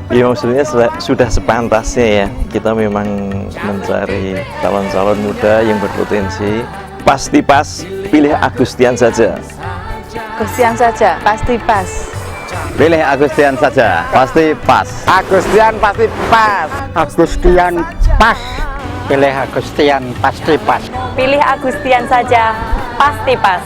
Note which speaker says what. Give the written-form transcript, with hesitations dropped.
Speaker 1: Ya maksudnya sudah sepantasnya ya kita memang mencari calon-calon muda yang berpotensi. Pasti pas, pilih Agustian saja.
Speaker 2: Agustian saja, pasti pas.
Speaker 3: Pilih Agustian saja, pasti pas.
Speaker 4: Agustian pasti pas.
Speaker 5: Agustian pas. Pilih Agustian pasti pas.
Speaker 2: Pilih Agustian saja, pasti pas.